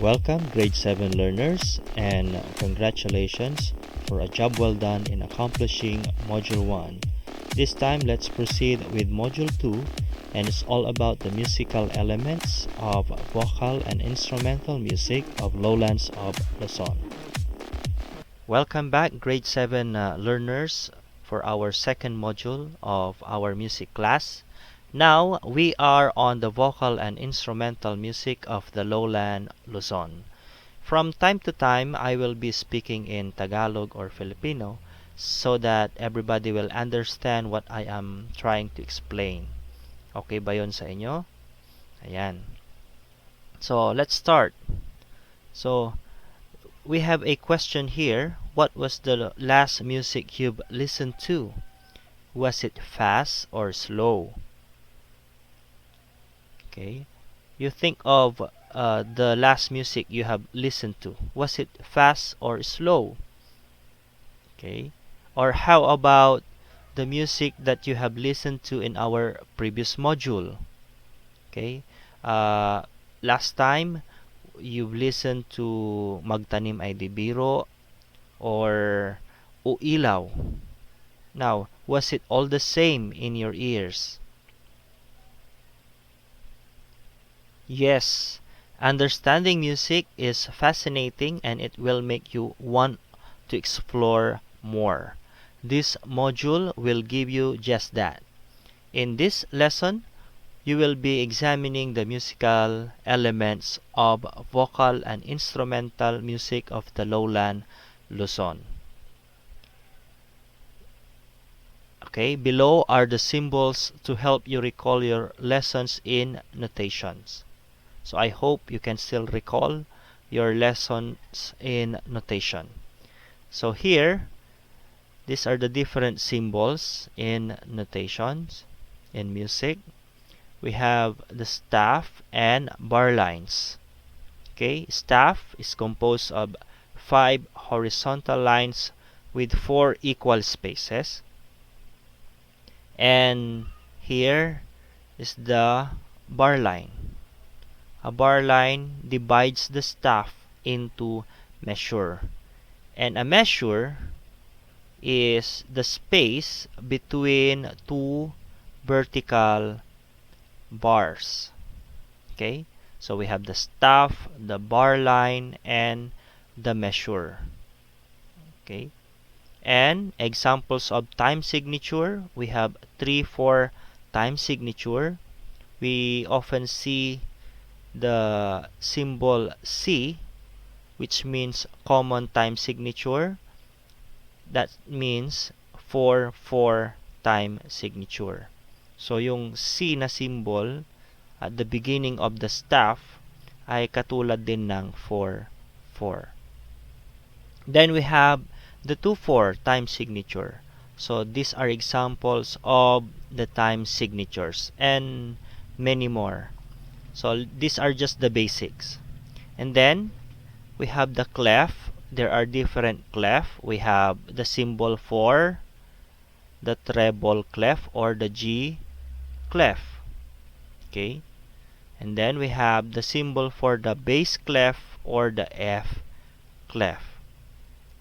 Welcome, grade 7 learners, and congratulations for a job well done in accomplishing Module 1. This time, let's proceed with Module 2, and it's all about the musical elements of vocal and instrumental music of Lowlands of Luzon. Welcome back, grade 7 learners, for our second module of our music class. Now, we are on the vocal and instrumental music of the Lowland Luzon. From time to time, I will be speaking in Tagalog or Filipino so that everybody will understand what I am trying to explain. Okay ba yun sa inyo? Ayan. So, let's start. So, we have a question here. What was the last music you've listened to? Was it fast or slow? Okay. You think of the last music you have listened to. Was it fast or slow? Okay. Or how about the music that you have listened to in our previous module? Okay. Last time, you've listened to Magtanim Ay Di Biro or Uilaw. Now, was it all the same in your ears? Yes, understanding music is fascinating and it will make you want to explore more. This module will give you just that. In this lesson, you will be examining the musical elements of vocal and instrumental music of the Lowland Luzon. Okay, below are the symbols to help you recall your lessons in notations. So I hope you can still recall your lessons in notation. So here, these are the different symbols in notations in music. We have the staff and bar lines. Okay, staff is composed of 5 horizontal lines with 4 equal spaces. And here is the bar line. A bar line divides the staff into measure. And a measure is the space between 2 vertical bars. Okay? So we have the staff, the bar line, and the measure. Okay? And examples of time signature, we have 3/4 time signature. We often see the symbol C, which means common time signature. That means 4/4 time signature. So yung C na symbol at the beginning of the staff ay katulad din ng 4/4. Then we have the 2/4 time signature. So these are examples of the time signatures and many more. So these are just the basics. And then we have the clef. There are different clef. We have the symbol for the treble clef or the G clef. Okay? And then we have the symbol for the bass clef or the F clef.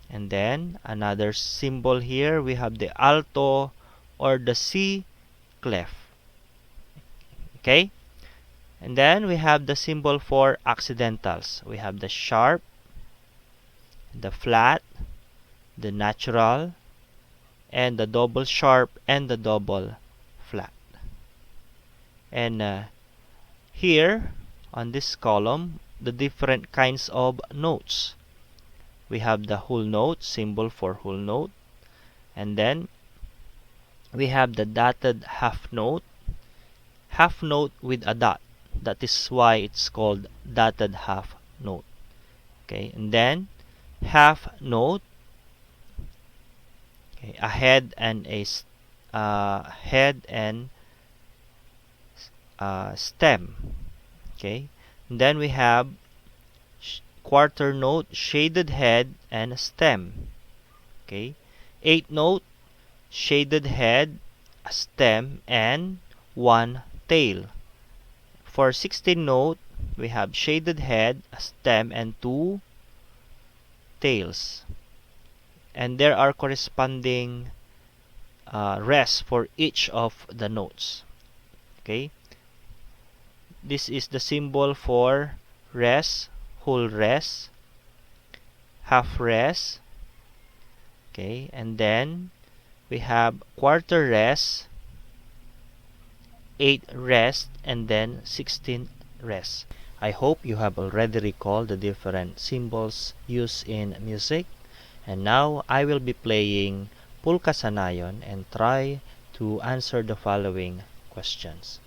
And then another symbol here, we have the alto or the C clef. Okay? And then we have the symbol for accidentals. We have the sharp, the flat, the natural, and the double sharp and the double flat. And here on this column, the different kinds of notes. We have the whole note, symbol for whole note. And then we have the dotted half note with a dot. That is why it's called dotted half note. Okay, and then half note, okay, a head and a stem. Okay, and then we have quarter note, shaded head and stem. Okay, 8th note, shaded head, stem, and 1 tail. For 16th note, we have shaded head, a stem, and two tails. And there are corresponding rests for each of the notes. Okay? This is the symbol for rest, whole rest, half rest. Okay? And then we have quarter rest, 8 rest, and then 16 rest. I hope you have already recalled the different symbols used in music. And now I will be playing Pulkasanayon and try to answer the following questions.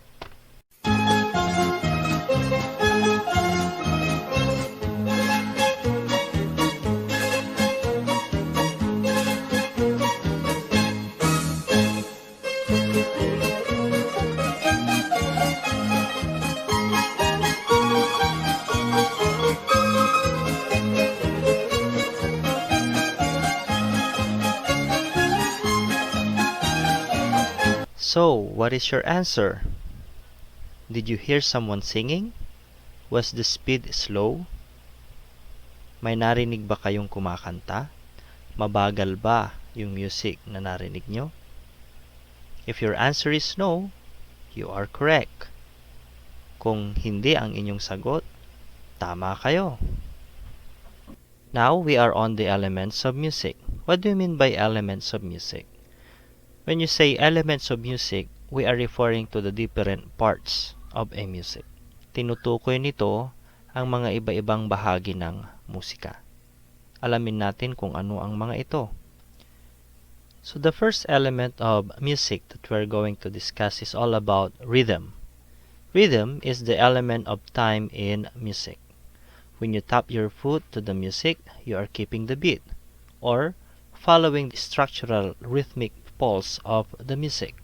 So, what is your answer? Did you hear someone singing? Was the speed slow? May narinig ba kayong kumakanta? Mabagal ba yung music na narinig nyo? If your answer is no, you are correct. Kung hindi ang inyong sagot, tama kayo. Now, we are on the elements of music. What do you mean by elements of music? When you say elements of music, we are referring to the different parts of a music. Tinutukoy nito ang mga iba-ibang bahagi ng musika. Alamin natin kung ano ang mga ito. So the first element of music that we're going to discuss is all about rhythm. Rhythm is the element of time in music. When you tap your foot to the music, you are keeping the beat or following the structural rhythmic pulse of the music.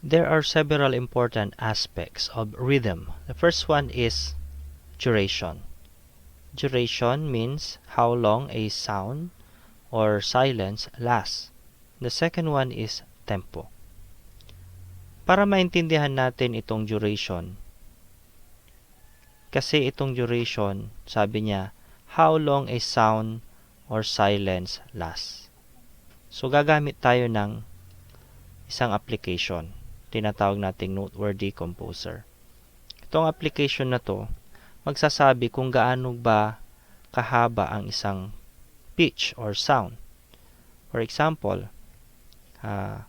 There are several important aspects of rhythm. The first one is duration. Duration means how long a sound or silence lasts. The second one is tempo. Para maintindihan natin itong duration, kasi itong duration, sabi niya, how long a sound or silence lasts. So, gagamit tayo ng isang application. Tinatawag nating Noteworthy Composer. Itong application na to, magsasabi kung gaano ba kahaba ang isang pitch or sound. For example, ang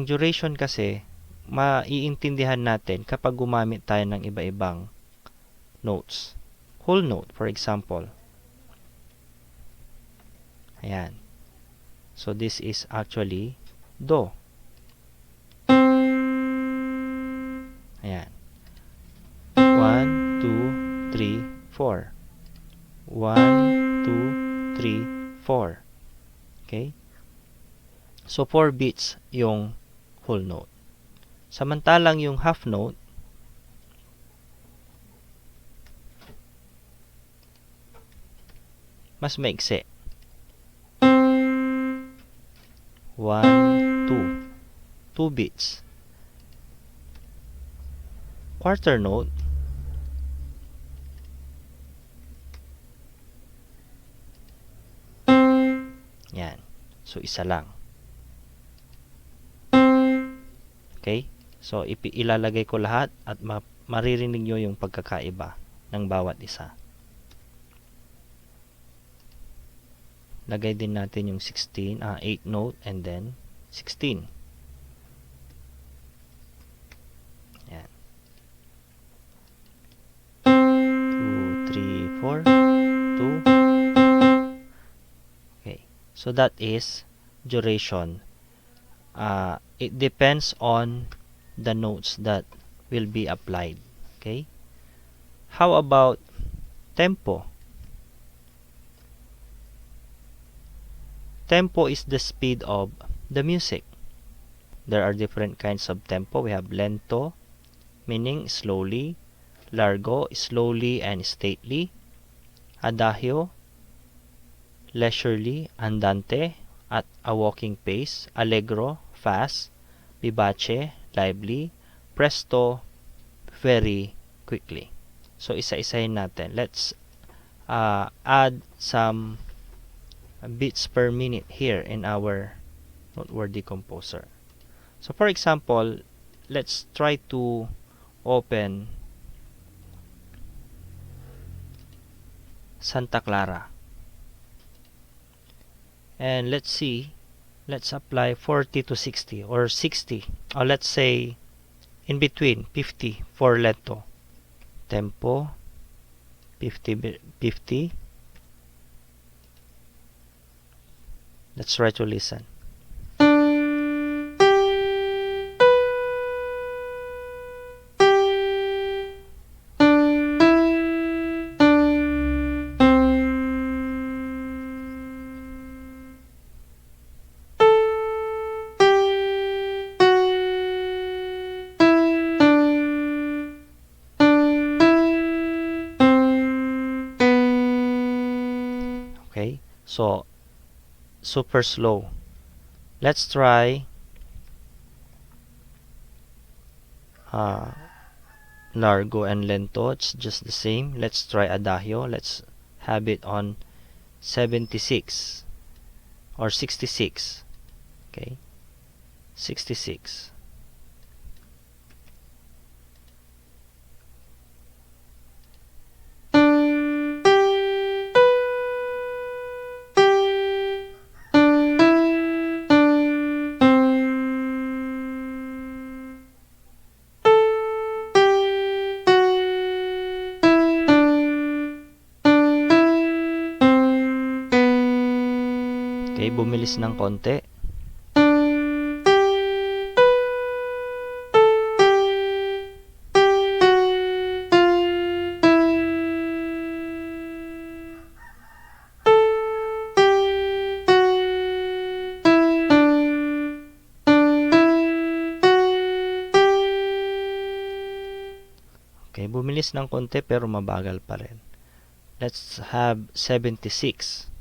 duration kasi, maiintindihan natin kapag gumamit tayo ng iba-ibang notes. Whole note, for example. Ayan. So, this is actually Do. Ayan. 1, 2, 3, 4. 1, 2, 3, 4. Okay? So, 4 beats yung whole note. Samantalang yung half note, mas maiksi. 1, 2. 2 beats. Quarter note, yan. So, isa lang. Okay? So, ilalagay ko lahat at maririnig nyo yung pagkakaiba ng bawat isa. Lagay din natin yung 8 note and then 16. Yan. 2, 3, 4, 2. Okay. So that is duration. It depends on the notes that will be applied. Okay? How about tempo? Tempo is the speed of the music. There are different kinds of tempo. We have lento, meaning slowly, largo, slowly and stately, adagio, leisurely, andante, at a walking pace, allegro, fast, vivace, lively, presto, very quickly. So, isa-isahin natin. Let's add some beats per minute here in our noteworthy composer. So, for example, let's try to open Santa Clara. And let's see, let's apply 40 to 60 or 60, or let's say in between 50 for lento. Tempo 50 50. Let's try to listen. Okay, so super slow. Let's try largo and lento. It's just the same. Let's try adagio. Let's have it on 76 or 66. Okay, 66. Okay, bumilis ng konti. Okay, bumilis ng konti pero mabagal pa rin. Let's have 76.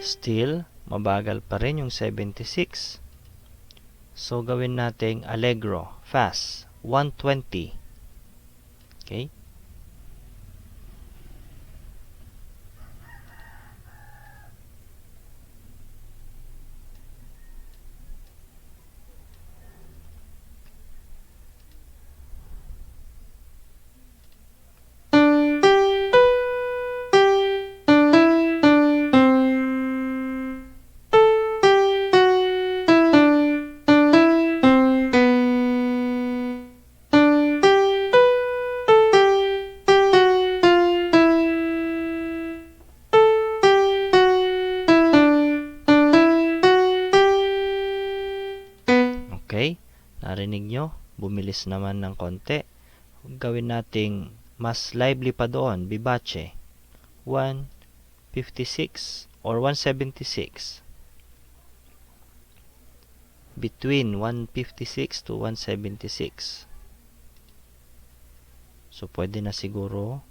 Still, mabagal pa rin yung 76. So, gawin nating allegro, fast, 120. Okay? Okay? Narinig nyo? Bumilis naman ng konti. Gawin nating mas lively pa doon, vivace. 156 or 176. Between 156 to 176. So, pwede na siguro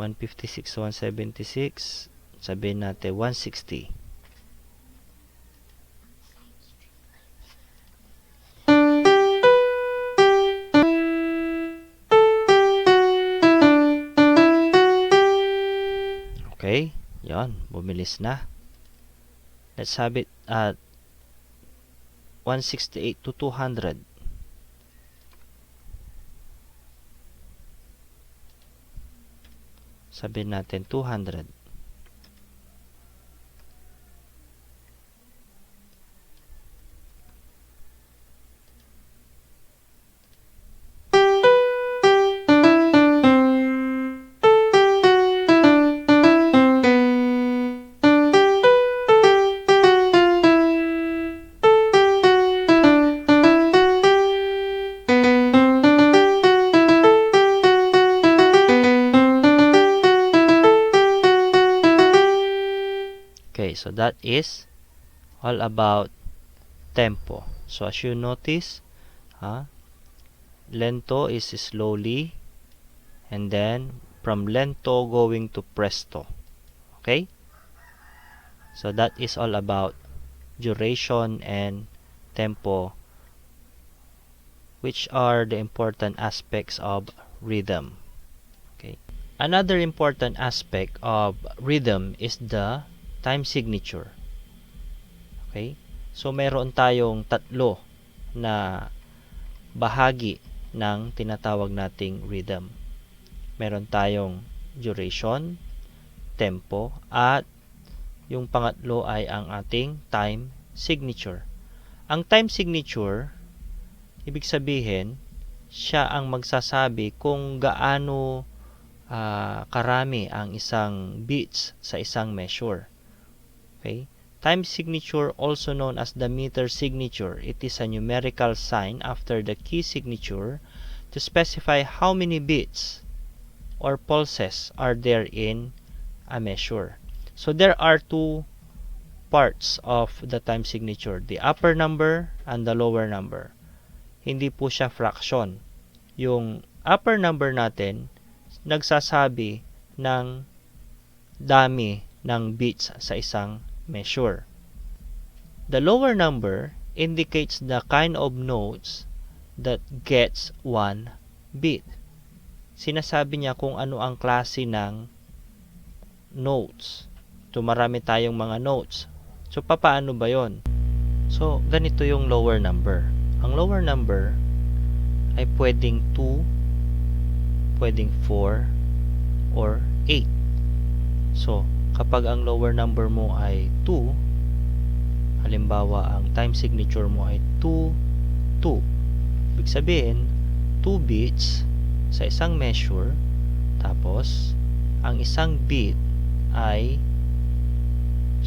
156 to 176. Sabihin natin 160. Okay, yon, bumilis na. Let's have it at 168 to 200. Sabihin natin 200. that is all about tempo. So as you notice, lento is slowly, and then from lento going to presto. Okay? So that is all about duration and tempo, which are the important aspects of rhythm. Okay. Another important aspect of rhythm is the time signature. Okay? So meron tayong tatlo na bahagi ng tinatawag nating rhythm. Meron tayong duration, tempo, at yung pangatlo ay ang ating time signature. Ang time signature, ibig sabihin, siya ang magsasabi kung gaano karami ang isang beats sa isang measure. Okay? Time signature, also known as the meter signature, it is a numerical sign after the key signature to specify how many beats or pulses are there in a measure. So there are two parts of the time signature, the upper number and the lower number. Hindi po siya fraction. Yung upper number natin, nagsasabi ng dami ng beats sa isang measure. The lower number indicates the kind of notes that gets one beat. Sinasabi niya kung ano ang klase ng notes. So, marami tayong mga notes. So, papaano ba yon? So, ganito yung lower number. Ang lower number ay pwedeng 2, pwedeng 4, or 8. So, kapag ang lower number mo ay 2, halimbawa, ang time signature mo ay 2, 2. Ibig sabihin, 2 beats sa isang measure, tapos, ang isang beat ay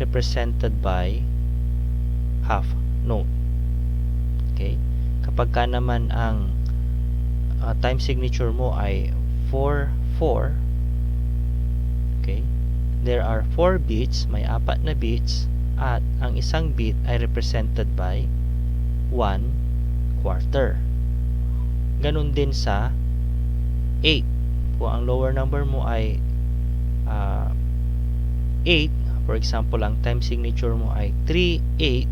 represented by half note. Okay? Kapag ka naman ang time signature mo ay 4, 4, okay, there are 4 beats, may 4 na beats, at ang isang beat ay represented by 1 quarter. Ganun din sa 8. Kung ang lower number mo ay 8, for example, ang time signature mo ay 3, 8,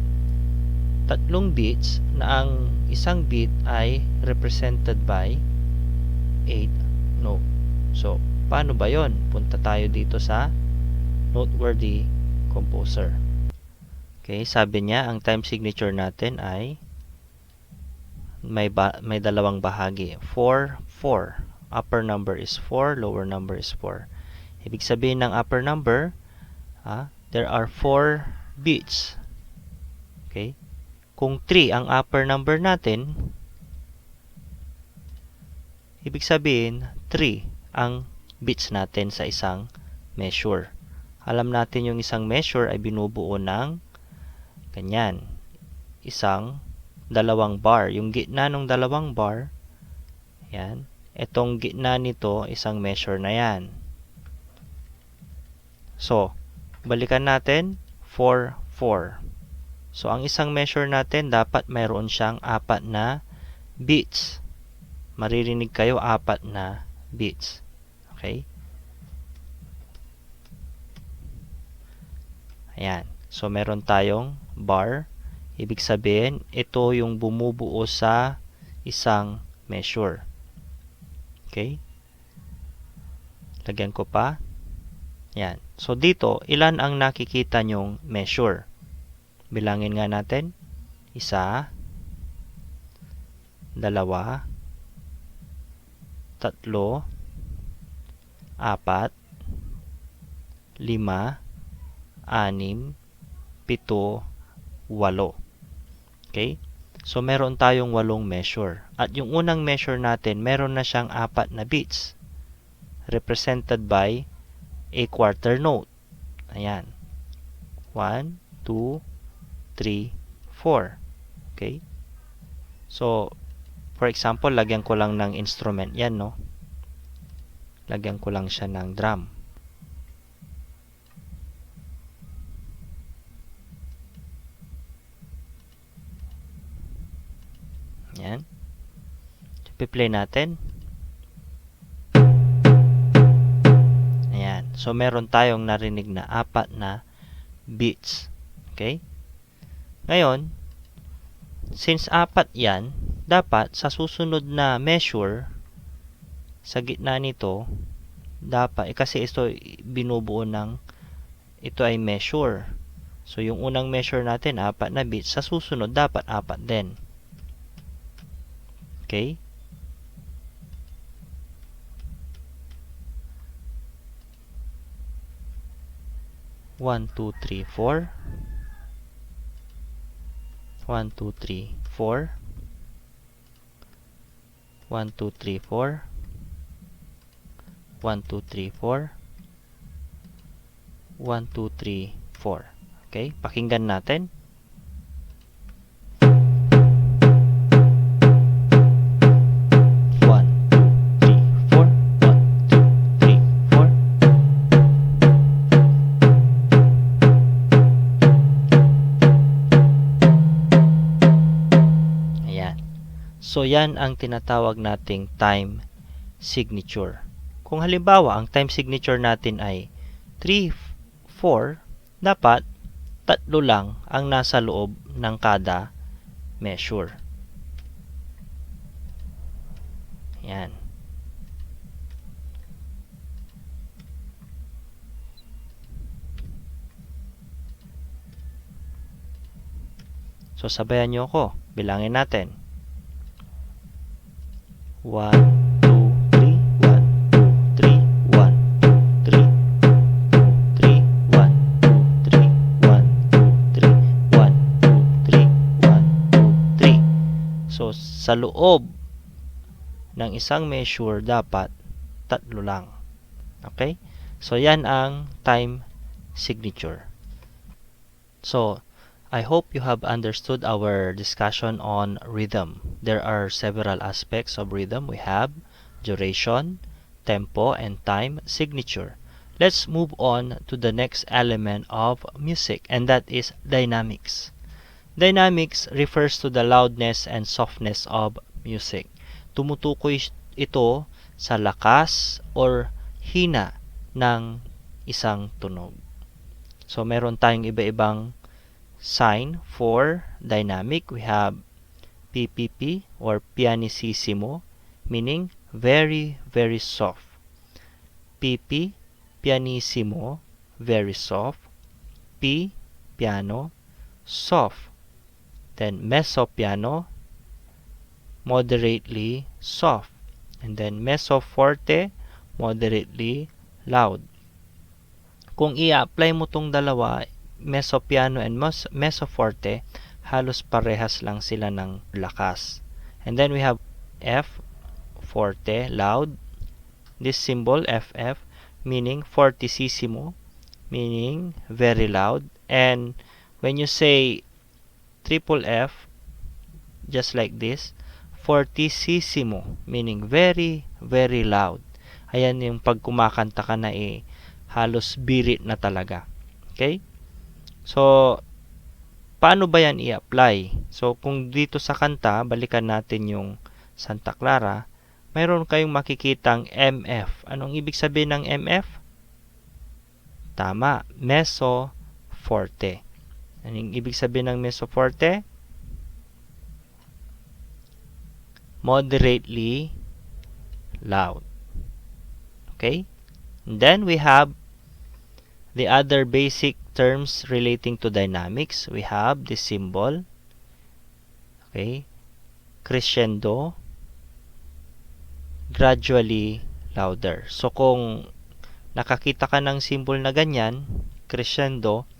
tatlong beats na ang isang beat ay represented by 8 note. So, paano ba yon? Punta tayo dito sa noteworthy composer. Okay, sabi niya, ang time signature natin ay may dalawang bahagi. 4, 4. Upper number is 4, lower number is 4. Ibig sabihin ng upper number, there are 4 beats. Okay? Kung 3 ang upper number natin, ibig sabihin 3 ang beats natin sa isang measure. Alam natin yung isang measure ay binubuo ng ganyan. Dalawang bar. Yung gitna ng dalawang bar, yan. Itong gitna nito, isang measure na yan. So, balikan natin, 4, 4. So, ang isang measure natin, dapat mayroon siyang 4 na beats. Maririnig kayo, 4 na beats. Okay? Ayan. So, meron tayong bar. Ibig sabihin, ito yung bumubuo sa isang measure. Okay? Lagyan ko pa. Ayan. So, dito, ilan ang nakikita nyong measure? Bilangin nga natin. 1, 2, 3, 4, 5, 6, 7, 8. Okay? So, meron tayong 8 measure. At yung unang measure natin, meron na siyang 4 na beats. Represented by a quarter note. Ayan. 1, 2, 3, 4. Okay? So, for example, lagyan ko lang ng instrument yan, no? Lagyan ko lang siya ng drum. Yan. I-play natin. Ayan. So, meron tayong narinig na 4 na beats. Okay? Ngayon, since 4 yan, dapat sa susunod na measure, sa gitna nito, dapat, kasi ito binubuo ng, ito ay measure. So, yung unang measure natin, 4 na beats. Sa susunod, dapat 4 din. Okay? One, two, three, 4. 1, 2, 3, 4. 1, 2, 3, 4. 1, 2, 3, 4. 1, 2, 3, 4. Okay? Pakinggan natin. 1, 2, 3, 4. 1, 2, 3, 4. Ayan. So, yan ang tinatawag nating time signature. Kung halimbawa, ang time signature natin ay 3, 4, dapat 3 lang ang nasa loob ng kada measure. Yan. So, sabayan nyo ako. Bilangin natin. 1, 2, 3, 1, 2, 3, 1, 2, 3, 2, 3, 1, 2, 3, 1, 2, 3, 1, 2, 3, 1, 2, 3. So, sa loob ng isang measure, dapat 3 lang. Okay? So, yan ang time signature. So, I hope you have understood our discussion on rhythm. There are several aspects of rhythm. We have duration, tempo, and time signature. Let's move on to the next element of music, and that is dynamics. Dynamics refers to the loudness and softness of music. Tumutukoy ito sa lakas or hina ng isang tunog. So, meron tayong iba-ibang sign for dynamic. We have PPP or pianissimo, meaning very, very soft. PP, pianissimo, very soft. P, piano, soft. Then mezzo piano, moderately soft. And then mezzo forte, moderately loud. Kung i-apply mo tong dalawa, mezzo piano and mezzo forte, halos parehas lang sila ng lakas. And then we have F, forte, loud. This symbol, FF, meaning fortissimo, meaning very loud. And when you say triple F, just like this, fortissimo, meaning very, very loud. Ayan yung pag kumakanta ka na halos birit na talaga. Okay? So, paano ba yan i-apply? So, kung dito sa kanta, balikan natin yung Santa Clara, mayroon kayong makikitang MF. Anong ibig sabihin ng MF? Tama, mezzo forte. Anong ibig sabihin ng mezzo forte? Moderately loud. Okay? And then we have the other basic terms relating to dynamics. We have this symbol. Okay? Crescendo. Gradually louder. So, kung nakakita ka ng symbol na ganyan, crescendo,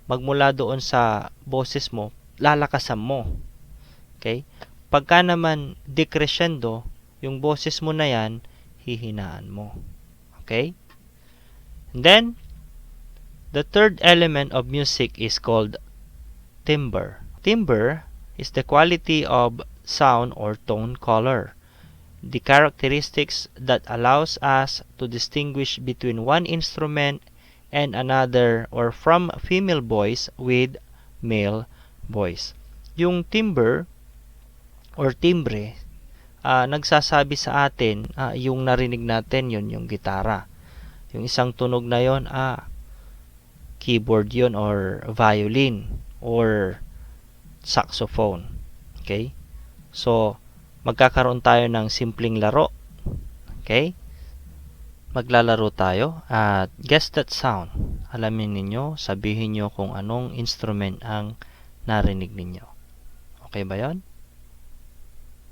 magmula doon sa boses mo, lalakasan mo. Okay? Pagka naman decrescendo, yung boses mo na yan, hihinaan mo. Okay? And then, the third element of music is called timbre. Timbre is the quality of sound or tone color. The characteristics that allows us to distinguish between one instrument and another or from female voice with male voice. Yung timbre or timbre, nagsasabi sa atin, yung narinig natin, yun yung gitara. Yung isang tunog na yun, keyboard yun or violin or saxophone. Okay? So, magkakaroon tayo ng simpleng laro. Okay? Maglalaro tayo at guess that sound. Alamin ninyo, sabihin nyo kung anong instrument ang narinig ninyo. Okay ba yon?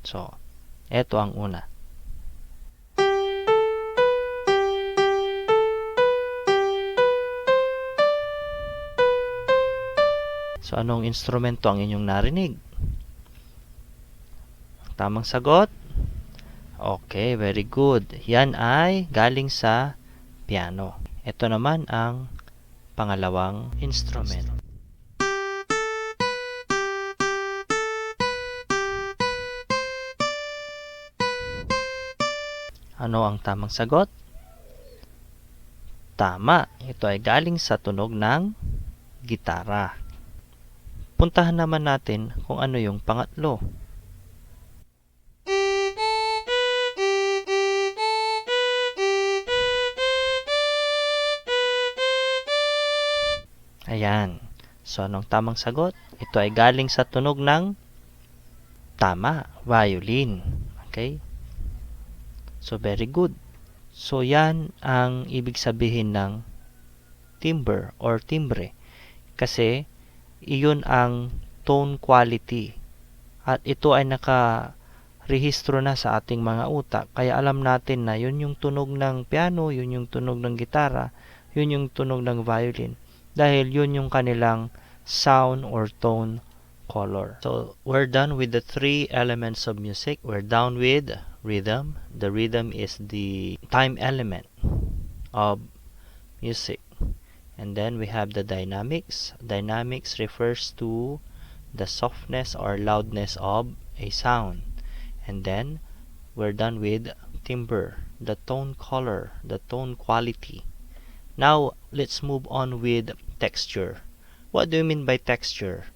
So, eto ang una. So, anong instrumento ang inyong narinig? Tamang sagot? Okay, very good. Yan ay galing sa piano. Ito naman ang pangalawang instrument. Ano ang tamang sagot? Tama. Ito ay galing sa tunog ng gitara. Puntahan naman natin kung ano yung pangatlo. Ayan. So, anong tamang sagot? Ito ay galing sa tunog ng tama, violin. Okay? So, very good. So, yan ang ibig sabihin ng timbre or timbre. Kasi, iyon ang tone quality. At ito ay nakarehistro na sa ating mga utak. Kaya alam natin na yun yung tunog ng piano, yun yung tunog ng gitara, yun yung tunog ng violin. Dahil yun yung kanilang sound or tone color. So, we're done with the three elements of music. We're done with rhythm. The rhythm is the time element of music. And then we have the dynamics. Dynamics refers to the softness or loudness of a sound. And then we're done with timbre, the tone color, the tone quality. Now, let's move on with texture. What do you mean by texture?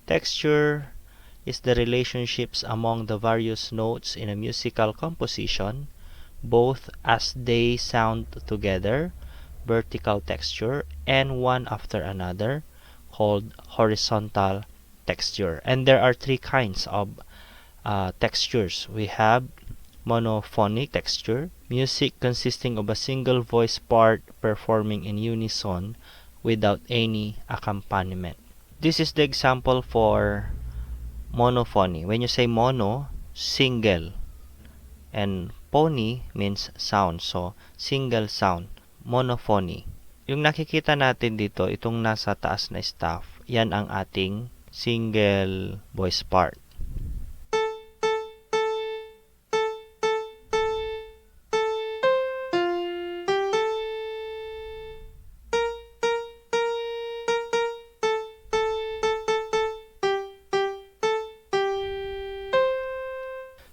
Texture is the relationships among the various notes in a musical composition, both as they sound together, vertical texture, and one after another, called horizontal texture. And there are three kinds of textures. We have monophonic texture, music consisting of a single voice part performing in unison without any accompaniment. This is the example for monophony. When you say mono, single, and phony means sound. So, single sound. Monophony. Yung nakikita natin dito, itong nasa taas na staff, yan ang ating single voice part.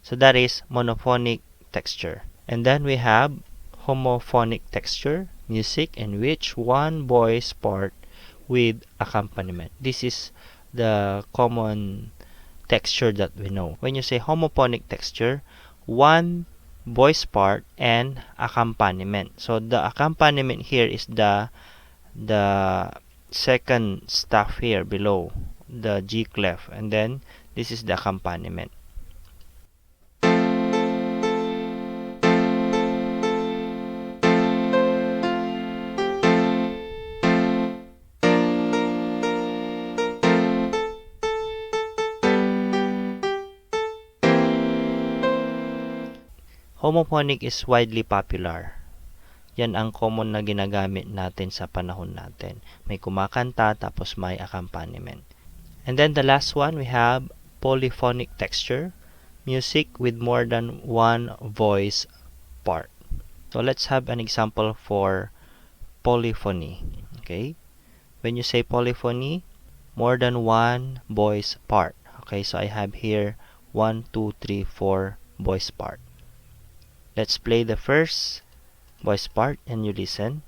So that is monophonic texture. And then we have homophonic texture, music in which one voice part with accompaniment. This is the common texture that we know. When you say homophonic texture, one voice part and accompaniment. So the accompaniment here is the second staff here below, the G clef, and then this is the accompaniment. Homophonic is widely popular. Yan ang common na ginagamit natin sa panahon natin. May kumakanta tapos may accompaniment. And then the last one, we have polyphonic texture, music with more than one voice part. So let's have an example for polyphony. Okay? When you say polyphony, more than one voice part. Okay, so I have here 1, 2, 3, 4 voice part. Let's play the first voice part and you listen.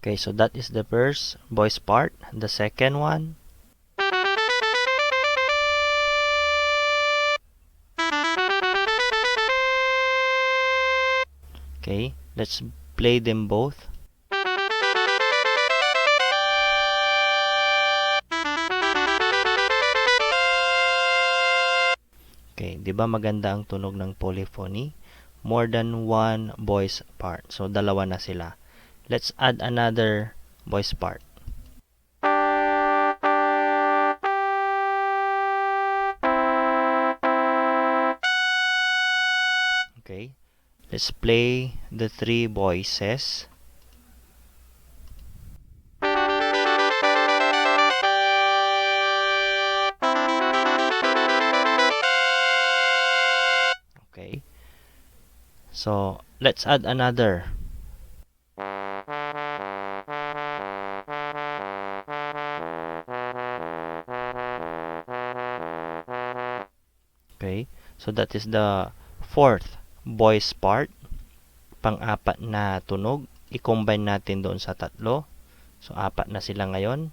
Okay, so that is the first voice part. The second one. Okay, let's play them both. Okay, 'di ba maganda ang tunog ng polyphony? More than one voice part. So dalawa na sila. Let's add another voice part. Okay. Let's play the three voices. Okay. So, let's add another. Okay. So, that is the fourth voice part. Pang-apat na tunog. I-combine natin doon sa tatlo. So, apat na sila ngayon.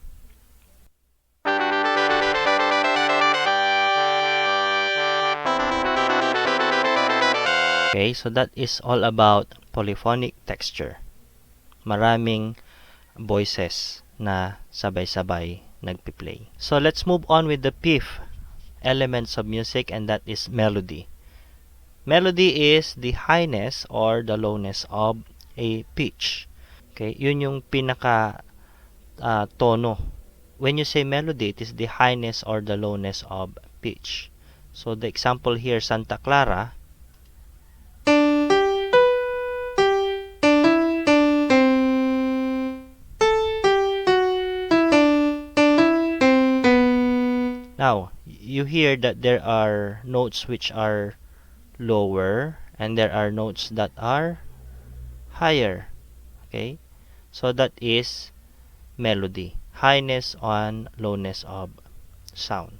Okay, so that is all about polyphonic texture. Maraming voices na sabay-sabay nagpi-play. So let's move on with the fifth elements of music, and that is melody. Melody is the highness or the lowness of a pitch. Okay, yun yung pinaka tono. When you say melody, it is the highness or the lowness of pitch. So the example here, Santa Clara. Now, you hear that there are notes which are lower and there are notes that are higher. Okay? So that is melody. Highness and lowness of sound.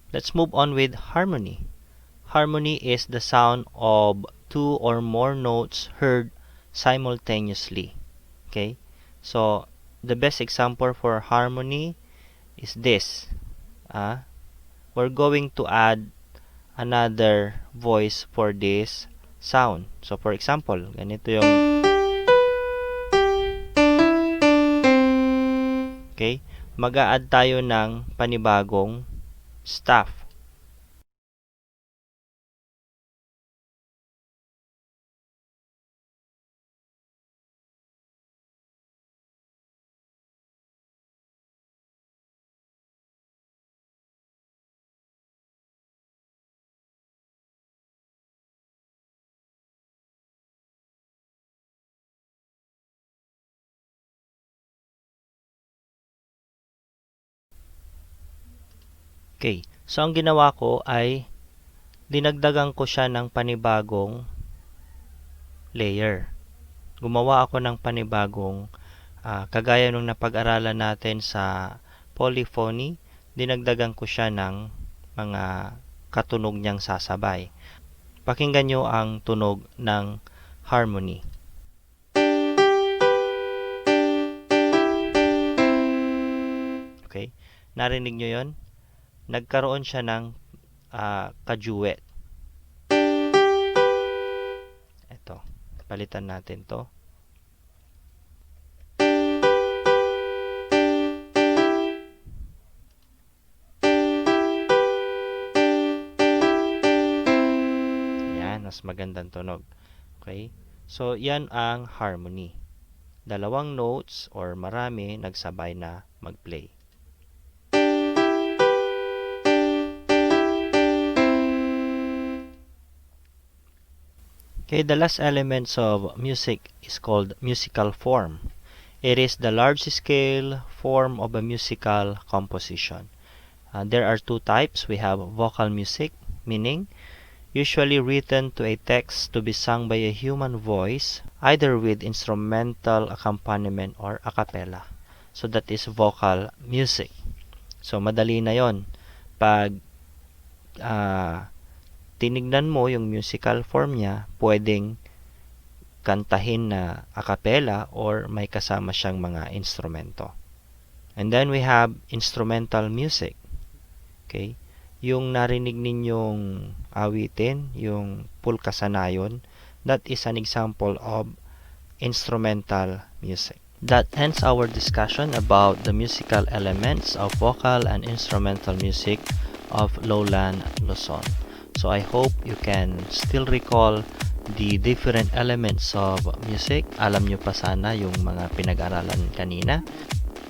Let's move on with harmony. Harmony is the sound of two or more notes heard simultaneously. Okay? So, the best example for harmony is this. We're going to add another voice for this sound. So, for example, ganito yung... Okay? Mag-a-add tayo ng panibagong staff. Okay. So, ang ginawa ko ay dinagdagan ko siya ng panibagong layer. Gumawa ako ng panibagong kagaya nung napag-aralan natin sa polyphony, dinagdagan ko siya ng mga katunog niyang sasabay. Pakinggan nyo ang tunog ng harmony. Okay? Narinig nyo yon? Nagkaroon siya ng kaduet. Ito. Palitan natin to. Ayan, mas magandang tunog. Okay? So, yan ang harmony. Dalawang notes or marami nagsabay na mag-play. Okay, the last elements of music is called musical form. It is the large-scale form of a musical composition. There are two types. We have vocal music, meaning usually written to a text to be sung by a human voice, either with instrumental accompaniment or a cappella. So that is vocal music. So madali na yon. Pag tinignan mo yung musical form niya, pwedeng kantahin na a cappella or may kasama siyang mga instrumento. And then we have instrumental music. Okay? Yung narinig ninyong awitin, yung pulkasanayon, that is an example of instrumental music. That ends our discussion about the musical elements of vocal and instrumental music of Lowland Luzon. So I hope you can still recall the different elements of music. Alam nyo pa sana yung mga pinag-aralan kanina.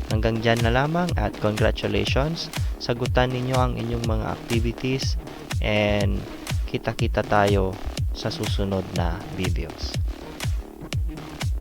Hanggang dyan na lamang at congratulations. Sagutan ninyo ang inyong mga activities and kita-kita tayo sa susunod na videos.